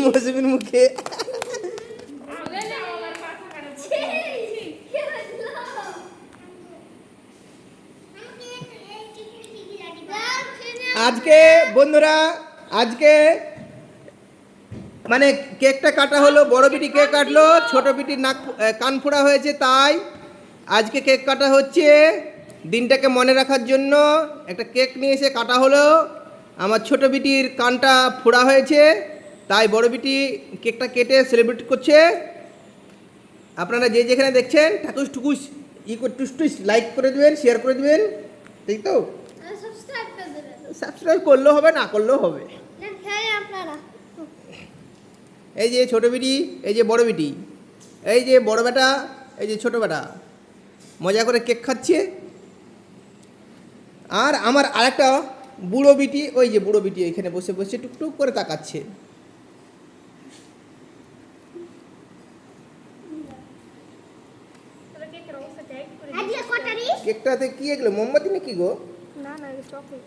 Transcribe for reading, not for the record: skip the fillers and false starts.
মৌসুমীর মুখে। আজকে বন্ধুরা আজকে মানে কেকটা কাটা হলো, বড় বিটি কেক কাটলো, ছোট বিটির নাক কান ফোড়া হয়েছে, তাই আজকে কেক কাটা হচ্ছে। দিনটাকে মনে রাখার জন্য একটা কেক নিয়ে এসে কাটা হলো। আমার ছোট বিটির কানটা ফোড়া হয়েছে, তাই বড় বিটি কেকটা কেটে সেলিব্রেট করছে। আপনারা যে যেখানে দেখছেন ঠাকুস টুকুস টুস লাইক করে দেবেন, শেয়ার করে দেবেন, ঠিক তো? সাবস্ক্রাইব করলেও হবে, না করলেও হবে। এই যে ছোট বিটি, এই যে বড় বিটি, এই যে বড় বেটা, এই যে ছোট বেটা মজা করে কেক খাচ্ছে। আর আমার আরেকটা বুড়ো বিটি, ওই যে বুড়ো বিটি এখানে বসে বসে টুকটুক করে তাকাচ্ছে। কেকটাতে কি এগুলো মোমবাতি নাকি গো? না না, চকলেট।